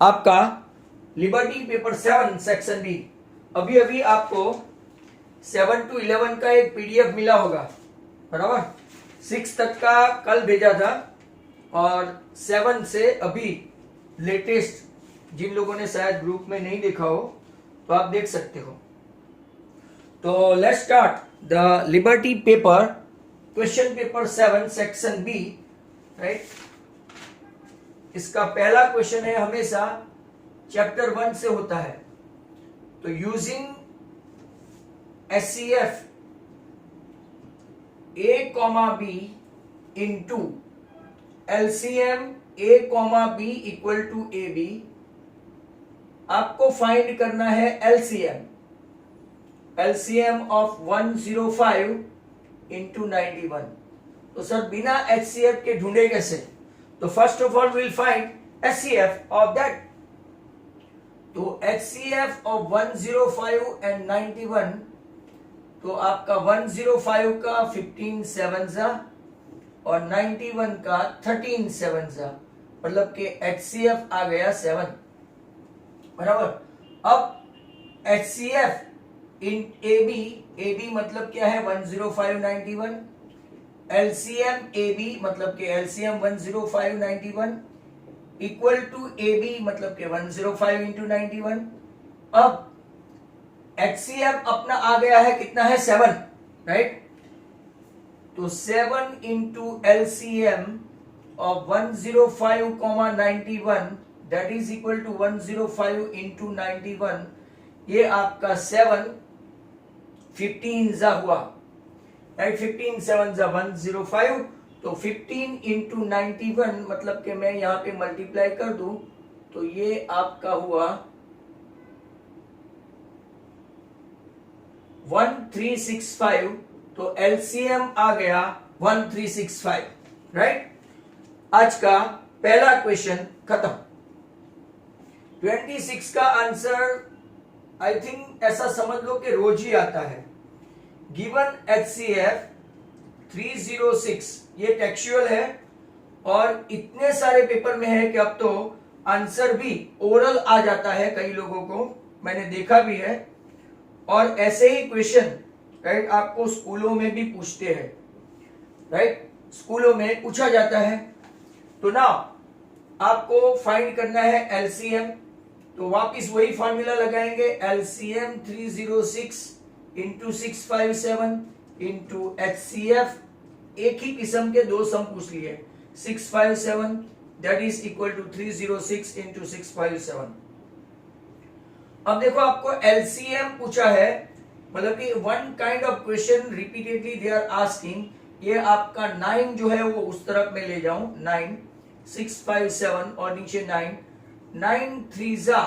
आपका liberty paper 7 section B. अभी अभी आपको 7 to 11 का एक पीडीएफ मिला होगा, बराबर। 6 तक का कल भेजा था और 7 से अभी लेटेस्ट, जिन लोगों ने शायद ग्रुप में नहीं देखा हो तो आप देख सकते हो। तो let's start the liberty paper, question paper 7 section B, right. इसका पहला क्वेश्चन है, हमेशा चैप्टर 1 से होता है। तो using HCF A, B into LCM A, B equal to AB, आपको फाइंड करना है LCM ऑफ 105 इंटू 91। तो सर बिना HCF के ढूंढे कैसे? तो first of all will find HCF of that. तो HCF ऑफ 105 एंड 91, तो आपका 105 का 15 7 और 91 का 13 7, मतलब कि HCF आ गया 7, बराबर। अब HCF इन AB मतलब क्या है 105 91, LCM AB मतलब कि LCM 105 91 इक्वल टू AB मतलब कि 105 इंटू 91। अब HCF अपना आ गया है, कितना है 7, राइट। तो 7 into LCM of 105 91, that is equal to 105 into 91। ये आपका 7 15 जा हुआ, राइट। 15 7 जा 105। तो 15 इंटू 91 मतलब कि मैं यहां पे मल्टीप्लाई कर दूं तो ये आपका हुआ 1365। तो LCM आ गया 1365, राइट। आज का पहला क्वेश्चन खत्म। 26 का आंसर आई थिंक ऐसा समझ लो कि रोज ही आता है। गिवन HCF 306, ये टेक्सचुअल है और इतने सारे पेपर में है कि अब तो आंसर भी ओरल आ जाता है कई लोगों को, मैंने देखा भी है। और ऐसे ही क्वेश्चन, राइट, आपको स्कूलों में भी पूछते हैं, राइट, स्कूलों में पूछा जाता है। तो ना आपको फाइंड करना है LCM। तो वापिस वही फॉर्मूला लगाएंगे, LCM 306 इंटू 657 इंटू HCF। एक ही किस्म के दो सम पूछ लिए, 657 that is equal to 306 into 657। अब देखो आपको LCM पूछा है, मतलब कि one kind of question repeatedly they are asking. ये आपका 9 जो है वो उस तरफ में ले जाऊं, 9 657 और नीचे 9 9 3 जा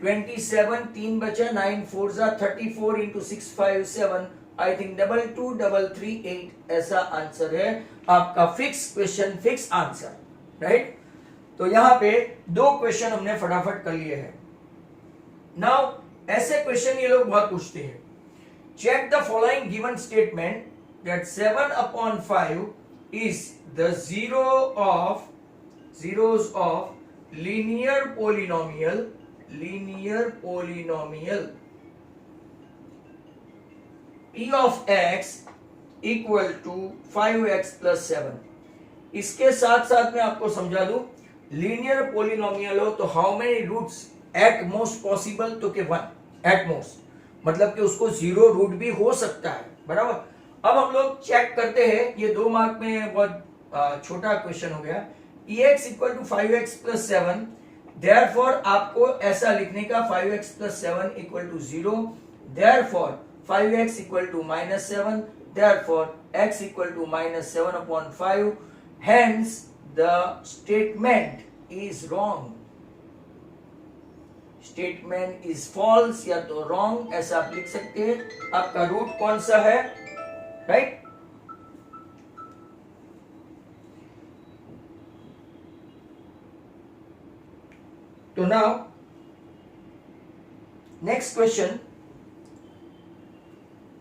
27, 3 बचा, 9 4 जा 34 इंटू 657, आई थिंक 22338 ऐसा आंसर है आपका। Fix question, fix answer, right. तो यहां पे दो क्वेश्चन हमने फटाफट कर लिए हैं। नाउ ऐसे क्वेश्चन ये लोग बहुत पूछते हैं। Check the following given statement that 7/5 is the zeros of linear polynomial p of x equal to 5x plus 7। इसके साथ साथ मैं आपको समझा दूं, लीनियर पोलिनोमियल हो तो how many roots at most possible, तो के 1 एट मोस्ट, मतलब कि उसको 0 रूट भी हो सकता है, बराबर। अब हम लोग चेक करते हैं, ये 2 मार्क में बहुत छोटा क्वेश्चन हो गया। Ex equal to 5x plus 7, therefore आपको ऐसा लिखने का 5x plus 7 equal to 0, therefore 5x equal to -7, therefore x equal to -7/5, hence the statement is wrong, statement is false या तो wrong ऐसा आप लिख सकते हैं। आपका रूट कौन सा है, राइट। तो नाउ नेक्स्ट क्वेश्चन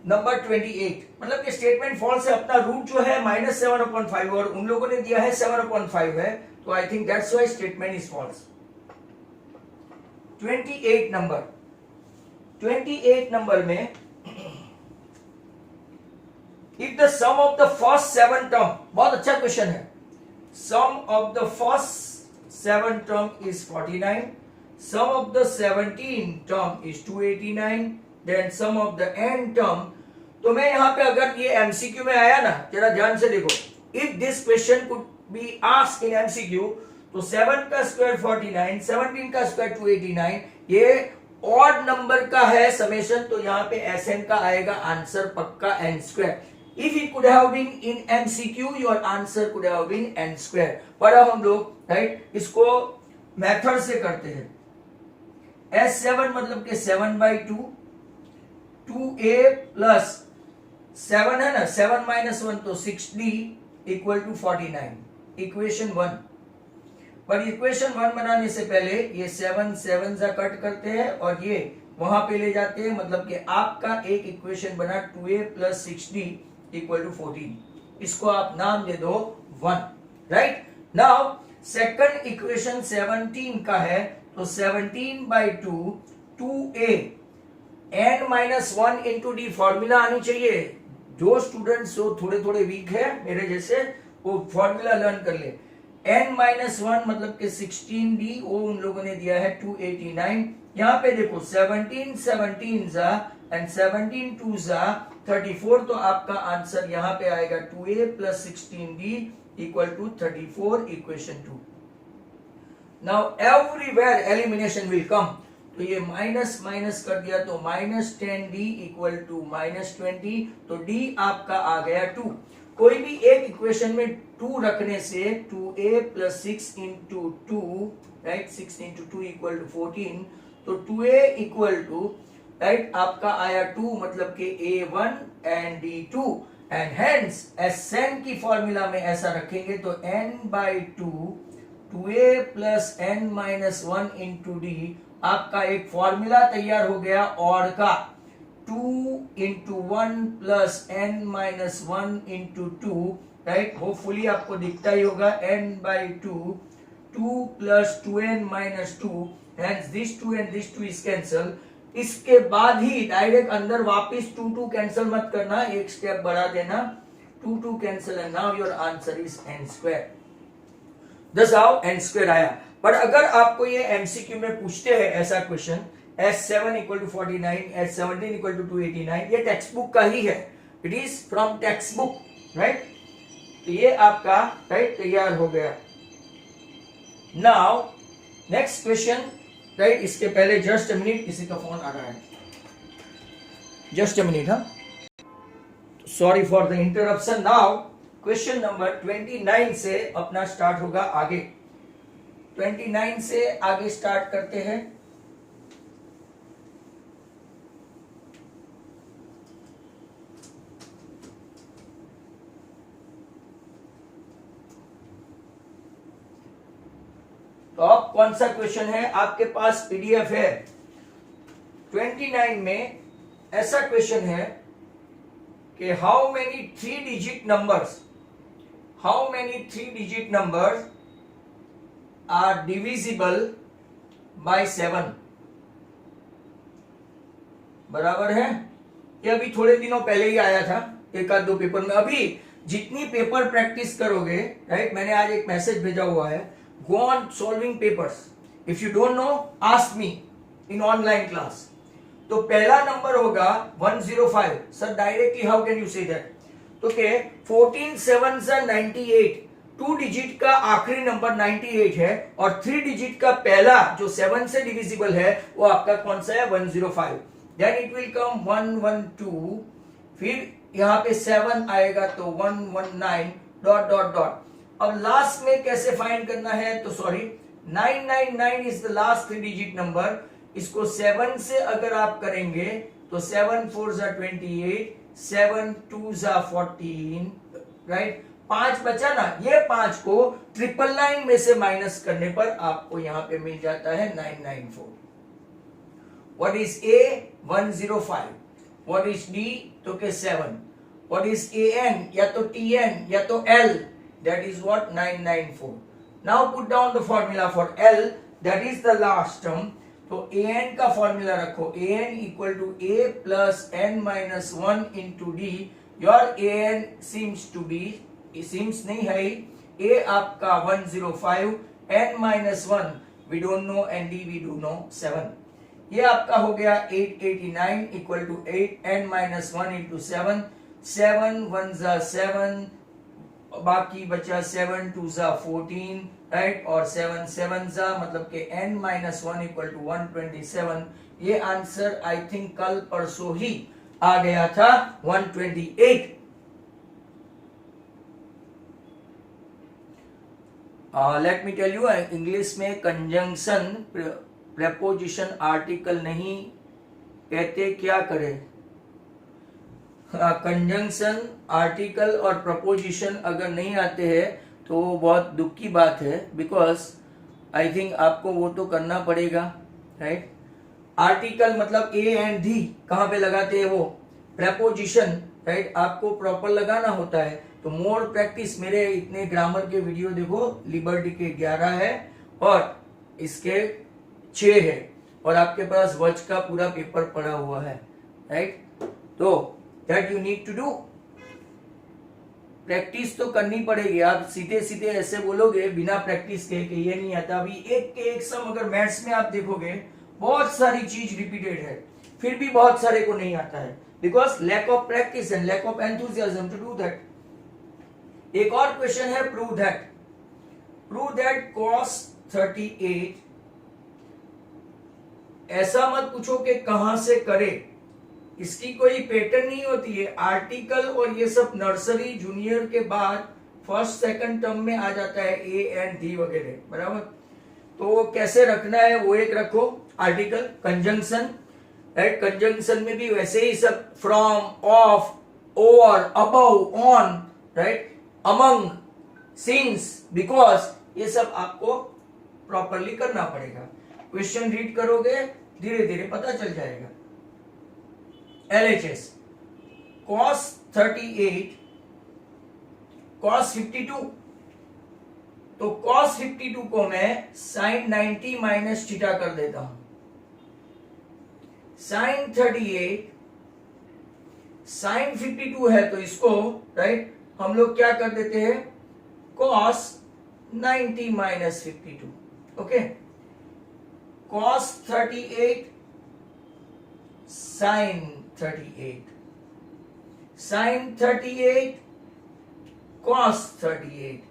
नंबर 28, मतलब कि स्टेटमेंट फॉल्स है, अपना रूट जो है -7/5 और उन लोगों ने दिया है 7/5 है, तो I think that's why statement is false. 28 number, 28 number में if the sum of the first 7 term, बहुत अच्छा क्वेश्चन है, sum of the first 7 term is 49, sum of the 17 term is 289, then sum of the n term. तो मैं यहां पे अगर ये एमसीक्यू में आया ना, जरा ध्यान से देखो, if this question could be asked in MCQ, तो 7 का स्क्वायर 49, 17 का स्क्वायर 289, ये ऑड नंबर का है समेशन, तो यहाँ पे एसएन का आएगा आंसर पक्का n square. If it could have been in MCQ your answer could have been n square. पर अब हम लोग राइट इसको मेथड से करते हैं। S7 मतलब के 7/2, 2a प्लस 7 है ना, 7 माइनस 1 तो 6d इक्वल टू 49, इक्वेशन 1। पर इक्वेशन 1 बनाने से पहले ये 7 7 जा कट करते हैं और ये वहां पे ले जाते हैं, मतलब कि आपका एक इक्वेशन बना 2a plus 6d equal to 14। इसको आप नाम दे दो 1, राइट। नाउ सेकंड इक्वेशन 17 का है, तो 17/2 2a n minus 1 into D, formula आनी चाहिए। जो स्टूडेंट्स जो थोड़े थोड़े वीक है मेरे जैसे, वो फॉर्मूला लर्न कर ले। n माइनस 1 मतलब के 16d, वो उन लोगों ने दिया है 289। यहाँ पे देखो 17 17 जा एंड 17 2 जा 34, तो आपका आंसर यहाँ पे आएगा 2a plus 16d equal to 34, equation 2। Now everywhere elimination will come, तो ये माइनस माइनस कर दिया तो minus 10d equal to minus 20, तो d आपका आ गया 2। कोई भी एक इक्वेशन में 2 रखने से 2a plus 6 into 2, right, 6 into 2 equal to 14, तो 2a इक्वल टू राइट आपका आया 2, मतलब कि a1 and d2, and hence Sn की फॉर्मूला में ऐसा रखेंगे तो n/2 2a plus n minus 1 into d, आपका एक फॉर्मूला तैयार हो गया और का 2 into 1 plus n minus 1 into 2, right. Hopefully आपको दिखता ही होगा, n/2 2 plus 2n minus 2, hence this 2 and this 2 is cancel. इसके बाद ही डायरेक्ट अंदर वापस 2 कैंसिल मत करना, एक स्टेप बढ़ा देना, 2 cancel and now your answer is n square. दस आओ n स्क्वायर आया। पर अगर आपको ये एमसीक्यू में पूछते हैं ऐसा question, S7 equal to 49, S17 equal to 289, ये टेक्स्ट बुक का ही है, it is from text book, right. तो ये आपका राइट तैयार हो गया। नाउ नेक्स्ट क्वेश्चन, राइट, इसके पहले जस्ट अ मिनट, किसी का फोन आ रहा है, जस्ट अ मिनट, हाँ, sorry for the interruption. Now question number 29 से अपना स्टार्ट होगा आगे। 29 से आगे स्टार्ट करते हैं। तो अब कौन सा क्वेश्चन है, आपके पास पीडीएफ है। 29 में ऐसा क्वेश्चन है कि how many 3 digit numbers are divisible by 7, बराबर है। ये अभी थोड़े दिनों पहले ही आया था, एक आध दो पेपर में। अभी जितनी पेपर प्रैक्टिस करोगे, राइट, मैंने आज एक मैसेज भेजा हुआ है, go on solving papers. If you don't know, ask me in online class. तो पहला नंबर होगा 105। Sir directly how can you say that? तो के 14 7 से 98, 2 डिजिट का आखिरी नंबर 98 है और 3 डिजिट का पहला जो 7 से डिविजिबल है वो आपका कौन सा है, 105। देन इट विल कम 112, फिर यहाँ पे 7 आएगा तो 119 डॉट डॉट डॉट। अब लास्ट में कैसे फाइंड करना है, तो sorry 999 is the last 3 digit number. इसको 7 से अगर आप करेंगे तो 7 4 जा 28, 7 2 जा 14, राइट। 5 बचा ना, ये 5 को 999 में से माइनस करने पर आपको यहां पे मिल जाता है 994। What is a, 105। What is D, तो के 7। व्हाट इज ए एन, या तो टी एन या तो L, that is what, 994. Now put down the formula for L, that is the last term. तो an का फॉर्मूला रखो, an equal to a plus n minus 1 into d. Your an seems नहीं है, a आपका 105, n minus 1 we don't know, and d we do know 7. ये आपका हो गया 889 equal to 8 n minus 1 into 7. 7 1 जा 7, बाकी बचा 7 2 जा 14, राइट, और 7 7 जा मतलब के n माइनस 1 इक्वल टू 127. ये आंसर आई थिंक कल परसों ही आ गया था 128. Let me tell you, English में कंजंक्शन प्रेपोजिशन आर्टिकल नहीं कहते, क्या करें? कंजंक्शन आर्टिकल और प्रपोजिशन अगर नहीं आते हैं तो बहुत दुख की बात है, बिकॉज आई थिंक आपको वो तो करना पड़ेगा, राइट. आर्टिकल मतलब ए एंड दी कहाँ पे लगाते हैं वो, प्रेपोजिशन, राइट, आपको प्रॉपर लगाना होता है. तो मोर प्रैक्टिस, मेरे इतने ग्रामर के वीडियो देखो, लिबर्टी के 11 है और इसके 6 है, और आपके पास वर्च का पूरा पेपर पड़ा हुआ है, राइट. तो that you need to do. Practice तो करनी पड़ेगी. आप सीधे सीधे ऐसे बोलोगे बिना प्रैक्टिस के कि ये नहीं आता. अभी एक के एक सम अगर मैथ्स में आप देखोगे बहुत सारी चीज रिपीटेड है, फिर भी बहुत सारे को नहीं आता है, because lack of practice and lack of enthusiasm to do that. एक और क्वेश्चन है, प्रूव दैट cos 38. ऐसा मत पूछो कि कहां से करे, इसकी कोई पैटर्न नहीं होती है. आर्टिकल और ये सब नर्सरी जूनियर के बाद फर्स्ट सेकंड टर्म में आ जाता है, ए एंड डी वगैरह, बराबर. तो कैसे रखना है वो एक रखो. आर्टिकल, कंजंक्शन, राइट, कंजंक्शन में भी वैसे ही सब from, of, over, above, on, right, among, since, because, ये सब आपको प्रॉपरली करना पड़ेगा. क्वेश्चन रीड करोगे धीरे धीरे पता चल जाएगा. LHS cos 38 cos 52, तो cos 52 को मैं sin 90 माइनस थीटा कर देता हूं. sin 38 sin 52 है तो इसको, राइट, हम लोग क्या कर देते हैं, cos 90 minus 52. Okay, cos 38 sin 38, sin 38 cos 38.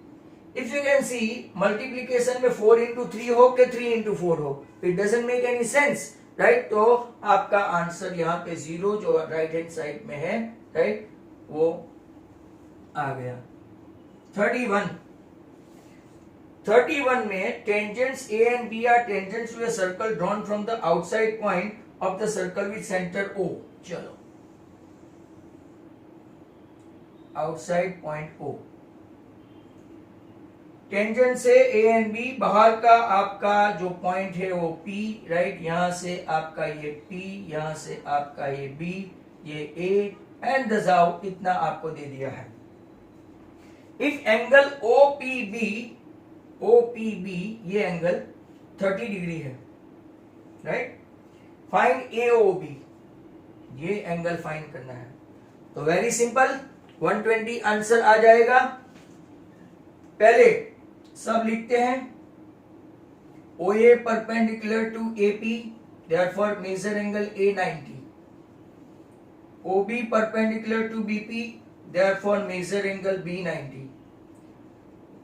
If you can see, multiplication में 4 into 3 हो के 3 into 4 हो, it doesn't make any sense, right? तो आपका आंसर यहाँ पे 0 जो राइट हैंड साइड में है, राइट, वो आ गया. 31 में tangents A and B are tangents to a circle drawn from the outside point of the circle with center O. चलो, outside point O. टेंजेंट से A and B, बाहर का आपका जो पॉइंट है वो P, राइट, यहां से आपका ये P, यहां से आपका ये B, ये A एंड दजाओ, इतना आपको दे दिया है. इफ एंगल OPB, ये एंगल 30 डिग्री है, राइट, फाइंड AOB, ये एंगल फाइंड करना है. तो वेरी सिंपल, 120 आंसर आ जाएगा. पहले सब लिखते हैं. OA perpendicular to AP, therefore measure angle A90. OB perpendicular to BP, therefore measure angle B90.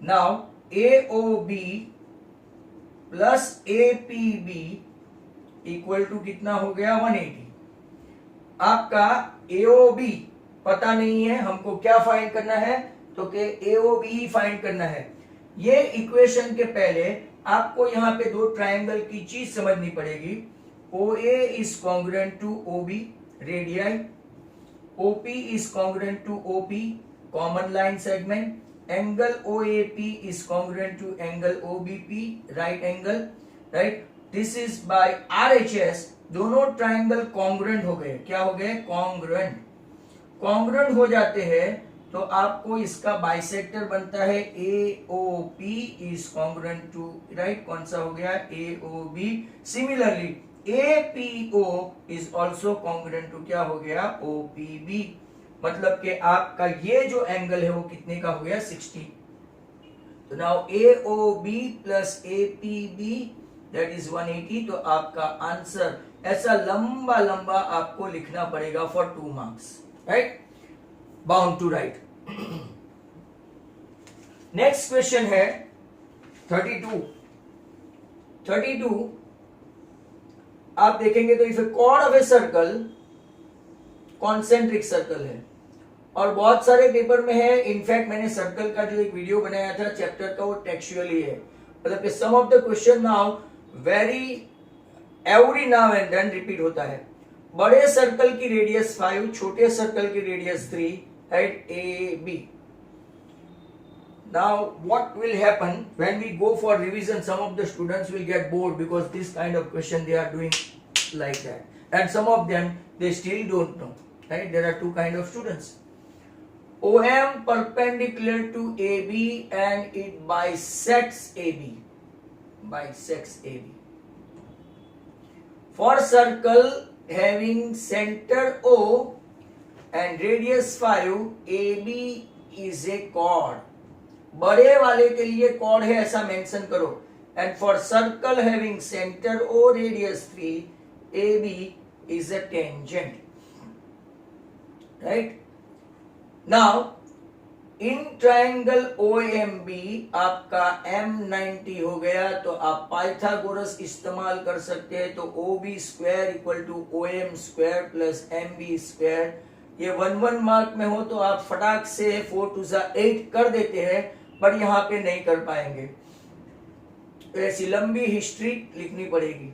Now AOB plus APB equal to कितना हो गया, 180. आपका AOB पता नहीं है, हमको क्या फाइंड करना है, तो कि AOB ही फाइंड करना है. ये इक्वेशन के पहले आपको यहाँ पे दो ट्रायंगल की चीज समझनी पड़ेगी. OA is congruent to OB, radii. OP is congruent to OP, common line segment. Angle OAP is congruent to angle OBP, right angle, right. This is by RHS. दोनों ट्रायंगल कॉन्ग्रुएंट हो गए. क्या हो गए, कॉन्ग्रुएंट. कॉन्ग्रुएंट हो जाते हैं तो आपको इसका बाइसेक्टर बनता है AOP is congruent to, right, कौन सा हो गया, AOB। Similarly APO is also congruent to क्या हो गया, OPB। मतलब कि आपका ये जो एंगल है वो कितने का हो गया, 60। तो now AOB plus APB that is 180। तो आपका आंसर ऐसा लंबा लंबा आपको लिखना पड़ेगा for 2 marks, right, bound to right. Next question है 32। आप देखेंगे तो if a chord of a circle concentric circle है, और बहुत सारे पेपर में है। इनफैक्ट मैंने सर्कल का जो एक वीडियो बनाया था चैप्टर का, वो टेक्सचुअली है, मतलब कि some of the question now very every now and then repeat होता है। बड़े सर्कल की रेडियस 5, छोटे सर्कल की radius 3, right, AB। Now what will happen when we go for revision? Some of the students will get bored because this kind of question they are doing like that, and some of them they still don't know, right? There are two kind of students. OM perpendicular to AB and it bisects AB. Bisects AB. For circle having center O and radius 5, AB is a chord. बड़े वाले के लिए cord है ऐसा mention करो। And for circle having centre O radius 3, AB is a tangent, right. Now in triangle OMB आपका M90 हो गया, तो आप पाइथागोरस इस्तेमाल कर सकते हैं। तो OB square equal to OM square plus MB square. ये 1 मार्क में हो तो आप फटाक से 4 2 8 कर देते हैं, पर यहां पे नहीं कर पाएंगे, तो ऐसी लंबी हिस्ट्री लिखनी पड़ेगी।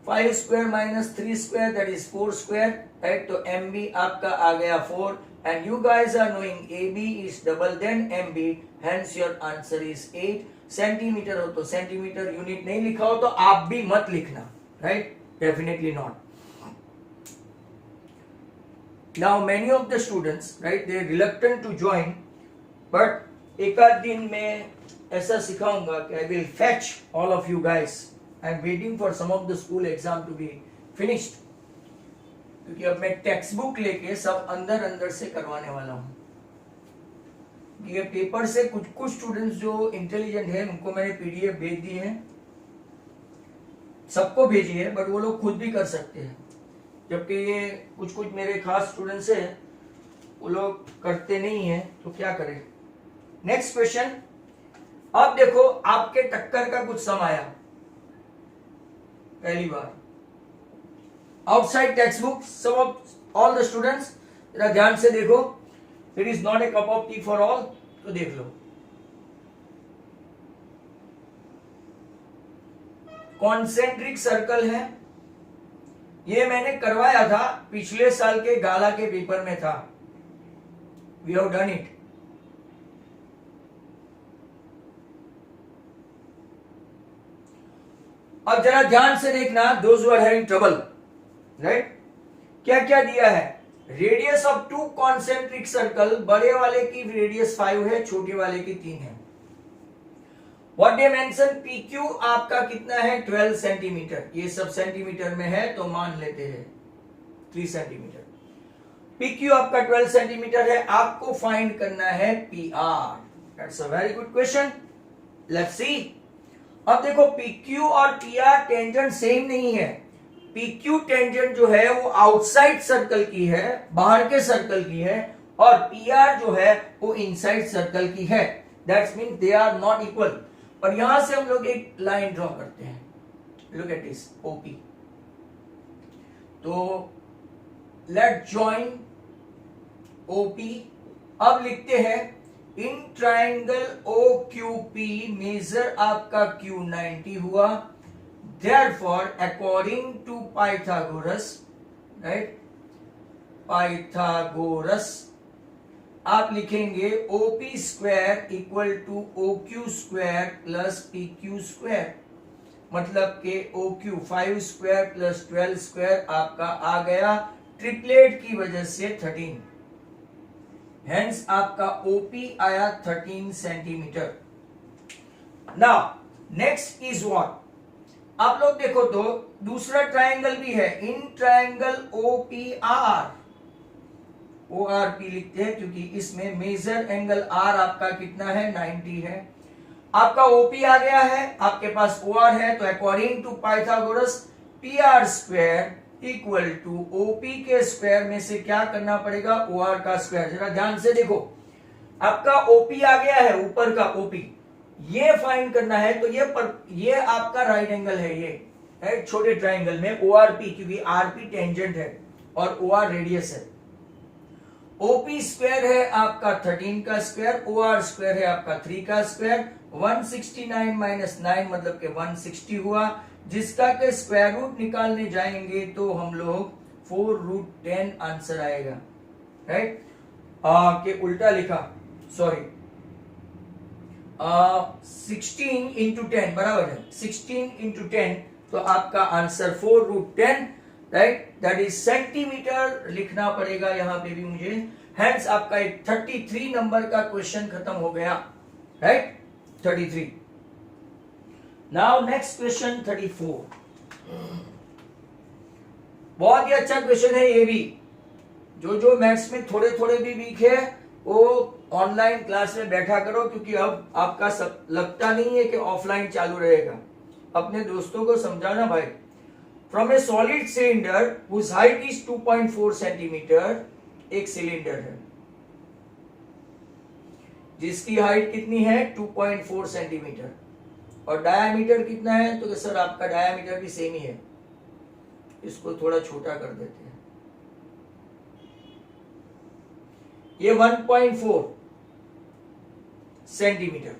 5 square minus 3 square that is 4 square, right. तो MB आपका आ गया 4, and you guys are knowing AB is double then MB, hence your answer is 8 centimetre. हो तो सेंटीमीटर यूनिट नहीं लिखा हो तो आप भी मत लिखना, right, definitely not. Now many of the students, right, they are reluctant to join, but एक आध दिन में ऐसा सिखाऊंगा कि I will fetch all of you guys. I am waiting for some of the school exam to be finished, क्योंकि अब मैं टेक्स्ट बुक लेके सब अंदर अंदर से करवाने वाला हूँ। ये पेपर से कुछ स्टूडेंट्स जो इंटेलिजेंट हैं उनको मैंने PDF भेज दी है, सबको भेजी है, बट वो लोग खुद भी कर सकते हैं। जबकि ये कुछ मेरे खास स्टूडेंट्स हैं, वो लोग करते नहीं हैं, तो क्या करें। नेक्स्ट क्वेश्चन, अब देखो आपके टक्कर का कुछ सम आया पहली बार outside textbook. Some of all the students जरा ध्यान से देखो, it is not a cup of tea for all, तो देख लो। कॉन्सेंट्रिक सर्कल है, ये मैंने करवाया था पिछले साल के गाला के पेपर में था। We have done it. अब जरा ध्यान से देखना, those who are having trouble, right, क्या क्या दिया है। रेडियस ऑफ 2 कॉन्सेंट्रिक सर्कल, बड़े वाले की रेडियस 5 है, छोटे वाले की 3 है। व्हाट दे मेंशन, PQ आपका कितना है, 12 सेंटीमीटर। ये सब सेंटीमीटर में है तो मान लेते हैं 3 सेंटीमीटर। PQ आपका 12 सेंटीमीटर है, आपको फाइंड करना है PR। That's a very good question, let's see. अब देखो PQ और PR टेंजेंट सेम नहीं है। PQ टेंजेंट जो है वो आउटसाइड सर्कल की है, बाहर के सर्कल की है, और PR जो है वो इनसाइड सर्कल की है। That's mean they are not equal. और यहां से हम लोग एक लाइन ड्रॉ करते हैं, लुक एट दिस, OP। तो लेट जॉइन OP। अब लिखते हैं इन ट्राइंगल OQP मेजर आपका Q90 हुआ, therefore according to Pythagoras, right, Pythagoras आप लिखेंगे OP square equal to OQ square plus PQ square. मतलब के OQ 5 स्क्वायर प्लस 12 स्क्वायर आपका आ गया ट्रिपलेट की वजह से 13। हेंस आपका ओपी आया 13 centimetre. Now next is what, आप लोग देखो तो दूसरा ट्रायंगल भी है, इन ट्रायंगल ओपीआर, ओआरपी लिखते हैं क्योंकि इसमें मेजर एंगल आर आपका कितना है 90 है। आपका ओपी आ गया है, आपके पास ओआर है, तो according to Pythagoras P R square equal to OP के स्क्वायर में से क्या करना पड़ेगा, ओआर का स्क्वायर। जरा ध्यान से देखो, आपका ओपी आ गया है, ऊपर का ओपी, ये फाइंड करना है, तो ये आपका राइट एंगल है, ये है छोटे ट्राइंगल में ओआरपी, क्योंकि आरपी टेंजेंट है और ओआर रेडियस है। ओपी स्क्वायर है आपका 13 का स्क्वायर, ओआर स्क्वायर है आपका 3 का स्क्वायर, 169 माइनस 9 मतलब के 160 हुआ, जिसका के स्क्वायर रूट निकालने जाएंगे तो हम लोग 4√10 आंसर आएगा, राइट। के उल्टा लिखा, सॉरी, 16 इंटू 10 बराबर है 16 इंटू 10, तो आपका answer 4√10, right, that is centimetre लिखना पड़ेगा यहां पे भी मुझे। हेंस आपका एक 33 नंबर का क्वेश्चन खत्म हो गया, राइट, 33। नाउ नेक्स्ट क्वेश्चन 34, बहुत ही अच्छा क्वेश्चन है ये भी। जो मैथ्स में थोड़े थोड़े भी वीक है वो ऑनलाइन क्लास में बैठा करो, क्योंकि अब आपका सब लगता नहीं है कि ऑफलाइन चालू रहेगा। अपने दोस्तों को समझाना भाई। From a solid cylinder whose height is 2.4 centimetre, एक सिलेंडर है जिसकी हाइट कितनी है 2.4 सेंटीमीटर, और डायामीटर कितना है, तो सर आपका डायामीटर भी सेम ही है, इसको थोड़ा छोटा कर देते हैं, ये 1.4 centimetre.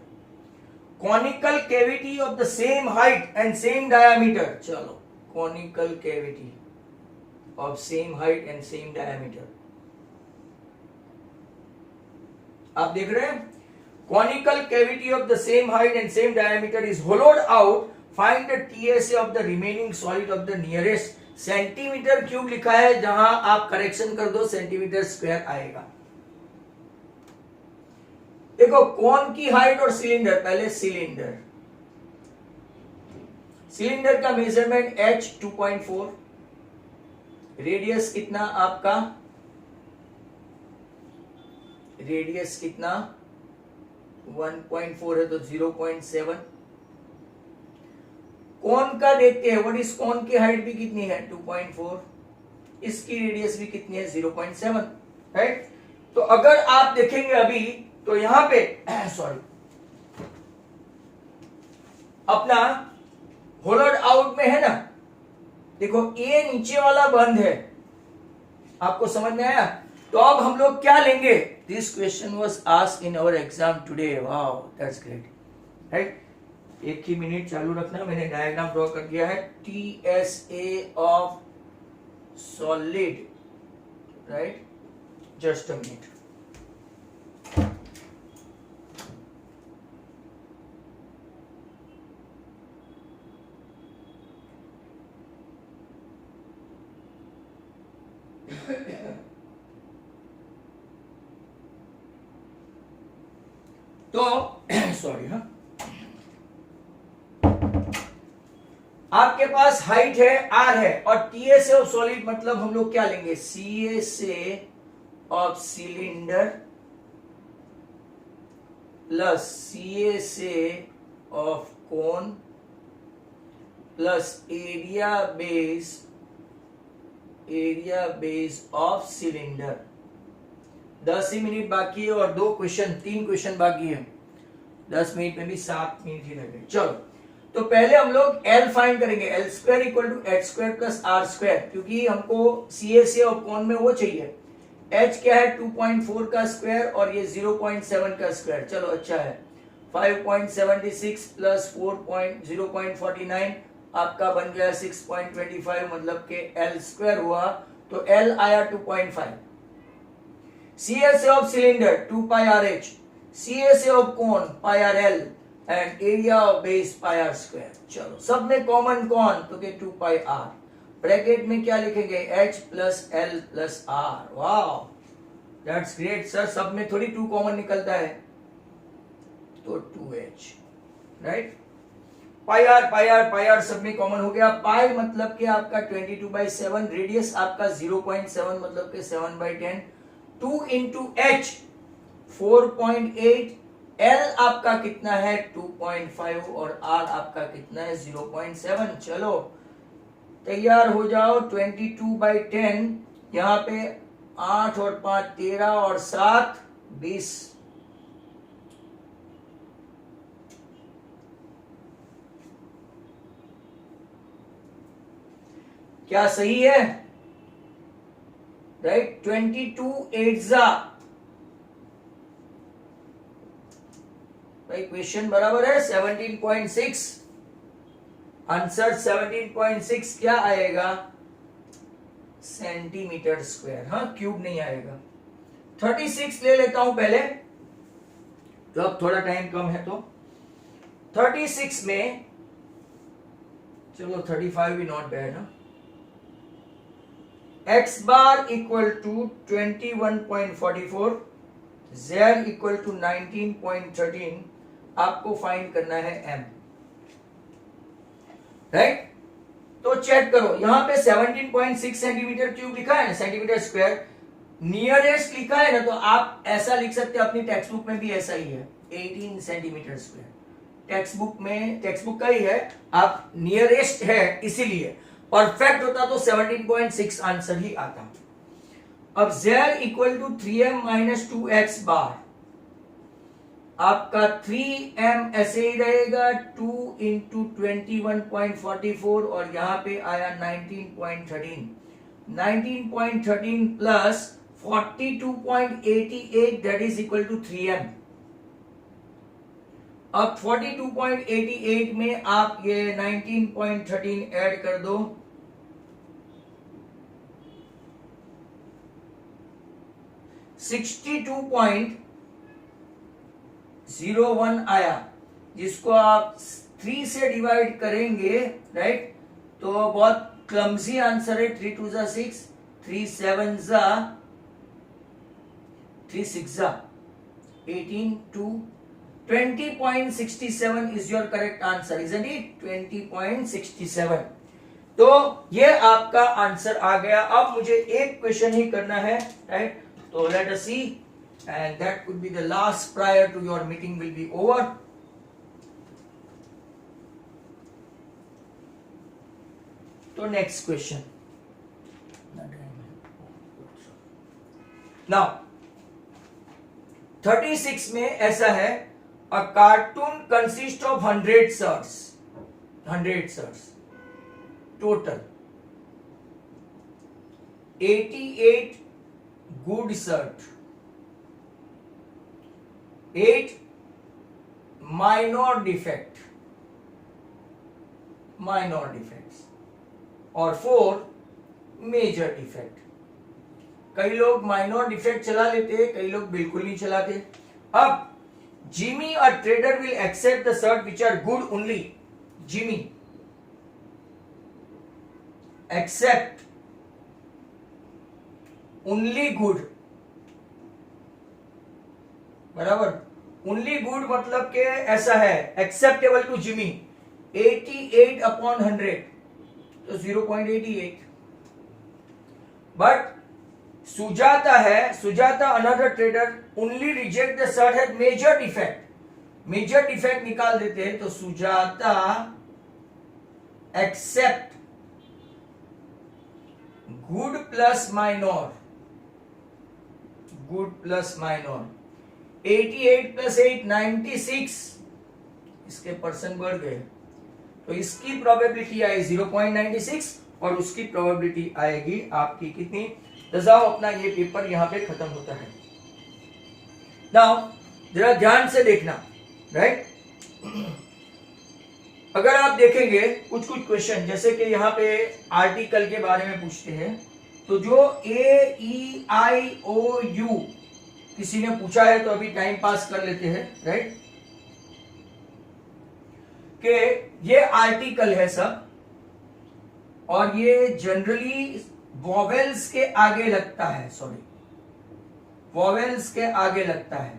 Conical cavity of the same height and same diameter, चलो conical cavity of same height and same diameter, आप देख रहे हैं, conical cavity of the same height and same diameter is hollowed out, find the TSA of the remaining solid of the nearest, centimetre cube लिखा है, जहां आप correction कर दो सेंटीमीटर स्क्वायर आएगा। देखो कौन की हाइट और सिलेंडर, पहले सिलेंडर, सिलेंडर का मेजरमेंट h 2.4, रेडियस कितना आपका, रेडियस कितना 1.4 है तो 0.7। कोन का देखते हैं, व्हाट इज कोन की हाइट भी कितनी है 2.4, इसकी रेडियस भी कितनी है 0.7, राइट। तो अगर आप देखेंगे अभी तो यहां पे सॉरी अपना होलोड आउट में है ना, देखो ए नीचे वाला बंद है, आपको समझ में आया। तो अब हम लोग क्या लेंगे, this question was asked in our exam today, wow that's great, right. एक ही मिनट चालू रखना, मैंने डायग्राम ड्रॉ कर दिया है, TSA of solid, right, just a minute. तो सॉरी, हाँ, आपके पास हाइट है आर है और टीएसए ऑफ सॉलिड मतलब हम लोग क्या लेंगे, CSA of cylinder plus CSA of cone plus area base of cylinder. 10 he minute बाकी है और 3 क्वेश्चन बाकी है, 10 मिनट में भी 7 मिनट ही लगे। चलो तो पहले हम लोग L फाइंड करेंगे, L square equal to H square plus R square, क्योंकि हमको सीएसए ऑफ कोन में वो चाहिए। H क्या है 2.4 का स्क्वायर और ये 0.7 का स्क्वायर, चलो अच्छा है, 5.76 प्लस 0.49 आपका बन गया 6.25, मतलब के L स्क्वायर हुआ, तो L आया 2.5। CSA of cylinder 2 pi RH, CSA of cone pi RL and area of base pi R square। चलो सब में कॉमन कौन, तो के 2 pi R, ब्रैकेट में क्या लिखेंगे H plus L plus R। वाह दैट्स ग्रेट सर, सब में थोड़ी 2 कॉमन निकलता है, तो 2h, राइट। पाई आर सब में कॉमन हो गया। पाई मतलब कि आपका 22/7, रेडियस आपका 0.7 मतलब कि 7/10, 2 इंटू एच 4.8, एल आपका कितना है 2.5 और आर आपका कितना है 0.7। चलो तैयार हो जाओ। 22/10, यहां पे 8 और 5 13 और 7 20। क्या सही है, राइट। 22 भाई क्वेश्चन बराबर है 17.6, आंसर 17.6 क्या आएगा सेंटीमीटर स्क्वायर, हाँ क्यूब नहीं आएगा। 36 ले लेता हूं पहले, तो अब थोड़ा टाइम कम है तो 36 में, चलो 35 भी नॉट बैड ना। x bar equal to 21.44, z equal to 19.13, आपको फाइंड करना है m, राइट। तो चेक करो, यहां पे 17.6 सेंटीमीटर क्यूब लिखा है ना, सेंटीमीटर स्क्वायर, नियरेस्ट लिखा है ना, तो आप ऐसा लिख सकते हैं, अपनी टेक्स्ट बुक में भी ऐसा ही है 18 सेंटीमीटर स्क्वायर, टेक्स्ट बुक का ही है, आप नियरेस्ट है इसीलिए। परफेक्ट होता तो 17.6 आंसर ही आता। अब z equal to 3m minus 2x bar, आपका 3m ऐसे ही रहेगा, 2 इंटू 21.44 और यहां पे आया 19.13, 19.13 plus 42.88 that is equal to 3m। अब 42.88 में आप ये 19.13 ऐड कर दो, 62.01 आया, जिसको आप 3 से डिवाइड करेंगे, राइट, तो बहुत क्लमजी आंसर है। 3 2 जा 6, 3 7 जा 3 6 जा 18 2 20.67 is your correct answer, isn't it? 20.67। तो ये आपका आंसर आ गया। अब मुझे एक क्वेश्चन ही करना है, राइट, तो let us see, and that could be the last prior to your meeting will be over. तो next question. Now 36 में ऐसा है, a cartoon consists of 100 shirts total, 88 good shirt, 8 minor defects और 4 major defect। कई लोग minor defect चला लेते हैं, कई लोग बिल्कुल नहीं चलाते। अब Jimmy a trader will accept the shirt which are good only, Jimmy accept only good, बराबर। ओनली गुड मतलब के ऐसा है, एक्सेप्टेबल टू जिमी 88/100 तो 0.88। But Sujata another trader only reject the shirt has major defect निकाल देते हैं, तो Sujata accept good plus minor, 88 plus 8 96, इसके परसेंट बढ़ गए, तो इसकी प्रोबेबिलिटी आई 0.96 और उसकी प्रोबेबिलिटी आएगी आपकी कितनी। तो जाओ अपना ये पेपर यहां पे खत्म होता है। नाउ जरा ध्यान से देखना, राइट। अगर आप देखेंगे कुछ क्वेश्चन, जैसे कि यहाँ पे आर्टिकल के बारे में पूछते हैं, तो जो AEIOU किसी ने पूछा है, तो अभी टाइम पास कर लेते हैं, राइट, कि ये आर्टिकल है सब, और ये जनरली वॉवेल्स के आगे लगता है, सॉरी वॉवेल्स के आगे लगता है,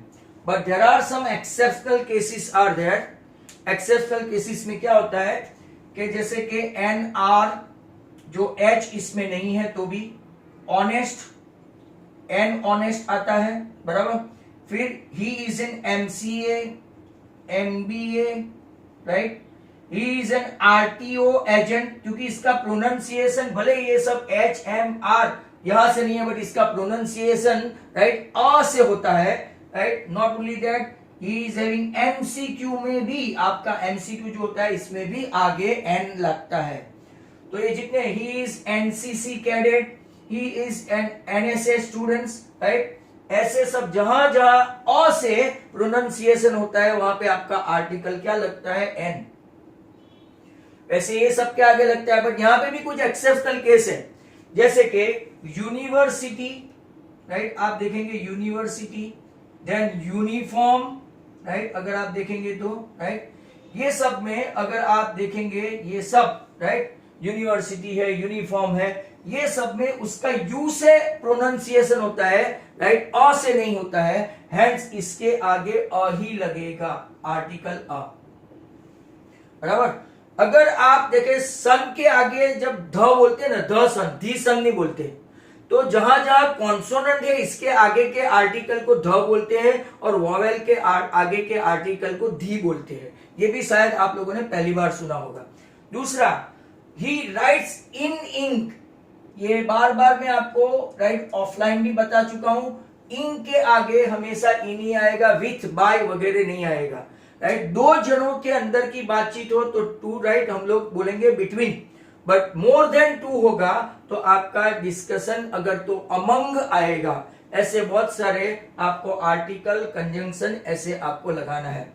but there are some exceptional cases are that. Exceptional cases में क्या होता है कि जैसे कि एन आर, जो एच इसमें नहीं है तो भी ऑनेस्ट, एन ऑनेस्ट आता है, बराबर। फिर he is an MCA, MBA, right. He is an RTO agent, क्योंकि इसका प्रोनाउंसिएशन भले ये सब एच एम आर यहां से नहीं है, बट इसका प्रोनाउंसिएशन राइट अ से होता है, right. Not only that, he is having MCQ में भी आपका एमसीक्यू जो होता है इसमें भी आगे एन लगता है। तो ये जितने, he is NCC cadet, he is an NSS students, right. ऐसे सब जहां जहां अ से प्रोनाउंसिएशन होता है वहां पे आपका आर्टिकल क्या लगता है, एन। वैसे ये सब के आगे लगता है, बट यहां पे भी कुछ एक्सेप्शनल केस है, जैसे कि यूनिवर्सिटी, राइट। आप देखेंगे यूनिवर्सिटी, देन यूनिफॉर्म, राइट। अगर आप देखेंगे तो, राइट, ये सब में अगर आप देखेंगे ये सब, राइट, यूनिवर्सिटी है, यूनिफॉर्म है, ये सब में उसका यू से प्रोनाउंसिएशन होता है, राइट, अ से नहीं होता है, हेंस इसके आगे अ ही लगेगा, आर्टिकल अ, बराबर। अगर आप देखें सन के आगे जब ध बोलते हैं ना, द सन, दी सन नहीं बोलते, तो जहां जहां कॉन्सोनेंट है इसके आगे के आर्टिकल को ध बोलते हैं और वॉवेल के आगे के आर्टिकल को धी बोलते हैं। ये भी शायद आप लोगों ने पहली बार सुना होगा। दूसरा, ही राइट्स इन इंक, ये बार बार मैं आपको राइट ऑफलाइन भी बता चुका हूं, इंक के आगे हमेशा इन ही आएगा, विथ, बाय वगैरह नहीं आएगा, राइट। दो जनों के अंदर की बातचीत हो तो टू, राइट, हम लोग बोलेंगे between, but more than two होगा तो आपका डिस्कशन अगर तो अमंग आएगा। ऐसे बहुत सारे आपको आर्टिकल, कंजंक्शन ऐसे आपको लगाना है।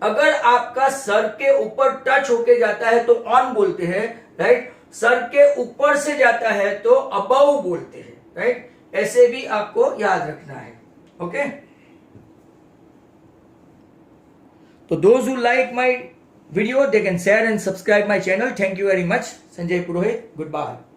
अगर आपका सर के ऊपर टच होके जाता है तो ऑन बोलते हैं, राइट। सर के ऊपर से जाता है तो अबव बोलते हैं, राइट। ऐसे भी आपको याद रखना है, ओके। तो those who like my video, they can share and subscribe my channel. Thank you very much. Sanjay Purohit. Goodbye.